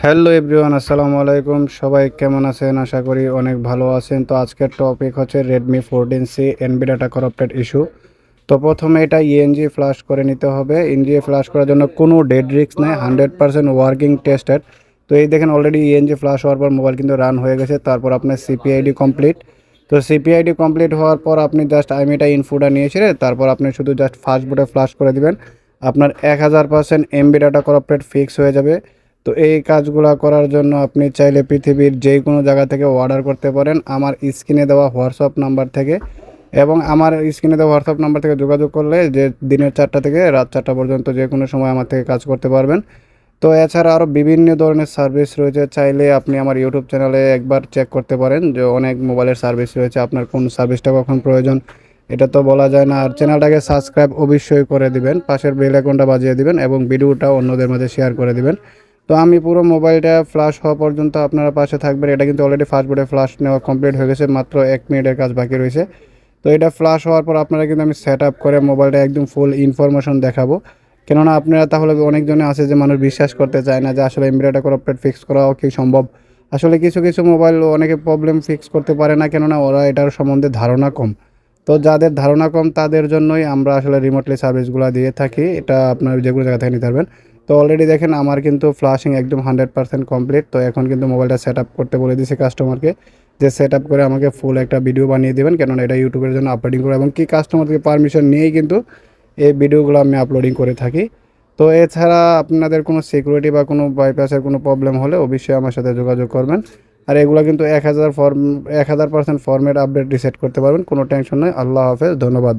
Hello everyone, আসসালামু আলাইকুম। সবাই কেমন আছেন? আশা করি অনেক ভালো আছেন। তো আজকের টপিক হচ্ছে Redmi 14C NB data corrupted issue. তো প্রথমে এটা ইএনজি ফ্লাশ করে নিতে হবে। ইএনজি ফ্লাশ করার জন্য কোনো ডেড রিস্ক নেই, 100% ওয়ার্কিং টেস্টেড। তো এই দেখেন অলরেডি ইএনজি ফ্লাশ হওয়ার পর মোবাইল কিন্তু রান হয়ে গেছে। তারপর আপনার সিপিআইডি কমপ্লিট। তো সিপিআইডি কমপ্লিট হওয়ার পর আপনি জাস্ট আইমিটা ইনফোটা নিয়েছিলেন, তারপর আপনি শুধু জাস্ট ফাস্ট বুটে ফ্লাশ করে দিবেন। আপনার 1000% এমবি ডাটা করাপ্টেড ফিক্স হয়ে যাবে। তো এই কাজগুলো করার জন্য আপনি চাইলে পৃথিবীর যে কোনো জায়গা থেকে অর্ডার করতে পারেন আমার স্ক্রিনে দেওয়া হোয়াটসঅ্যাপ নাম্বার থেকে, এবং আমার স্ক্রিনে দেওয়া হোয়াটসঅ্যাপ নাম্বার থেকে যোগাযোগ করলে যে দিনের 4টা থেকে রাত 4টা পর্যন্ত যে কোনো সময় আমার থেকে কাজ করতে পারবেন। তো এছাড়া আরও বিভিন্ন ধরনের সার্ভিস রয়েছে, চাইলে আপনি আমার ইউটিউব চ্যানেলে একবার চেক করতে পারেন যে অনেক মোবাইলের সার্ভিস রয়েছে। আপনার কোন সার্ভিসটা কখন প্রয়োজন এটা তো বলা যায় না। আর চ্যানেলটাকে সাবস্ক্রাইব অবশ্যই করে দিবেন, পাশের বেল আইকনটা বাজিয়ে দিবেন এবং ভিডিওটা অন্যদের মাঝে শেয়ার করে দিবেন। তো আমি পুরো মোবাইলটা ফ্লাশ হওয়া পর্যন্ত আপনারা পাশে থাকবেন। এটা কিন্তু অলরেডি ফাস্ট বোর্ডে ফ্লাশ নেওয়া কমপ্লিট হয়ে গেছে, মাত্র 1 মিনিটের কাজ বাকি রয়েছে। তো এটা ফ্লাশ হওয়ার পর আপনারা কিন্তু আমি সেট আপ করে মোবাইলটা একদম ফুল ইনফরমেশন দেখাবো। কেননা আপনারা তাহলে অনেকজনে আছে যে মানুষ বিশ্বাস করতে চায় না যে আসলে এমবিটা করাপ্টেড ফিক্স করাও কি সম্ভব। আসলে কিছু কিছু মোবাইল অনেকে প্রবলেম ফিক্স করতে পারে না, কেননা ওরা এটার সম্বন্ধে ধারণা কম। তো যাদের ধারণা কম তাদের জন্যই আমরা আসলে রিমোটলি সার্ভিসগুলো দিয়ে থাকি। এটা আপনার যেগুলো জায়গা থেকে নিতে পারবেন। তো অলরেডি দেখেন আমার কিন্তু ফ্লাশিং একদম 100% কমপ্লিট। তো এখন কিন্তু মোবাইলটা সেট আপ করতে বলে দিয়েছি কাস্টমারকে, যে সেট আপ করে আমাকে ফুল একটা ভিডিও বানিয়ে দেবেন, কেননা এটা ইউটিউবের জন্য আপলোডিং করে এবং কি কাস্টমার থেকে পারমিশন নিয়েই কিন্তু এই ভিডিওগুলো আমি আপলোডিং করে থাকি। তো এছাড়া আপনাদের কোনো সিকিউরিটি বা কোনো বাইপাসের কোনো প্রবলেম হলে অবশ্যই আমার সাথে যোগাযোগ করবেন। আর এগুলো কিন্তু 1000% ফরম্যাট আপডেট রিসেট করতে পারবেন, কোনো টেনশন নেই। আল্লাহ হাফেজ, ধন্যবাদ।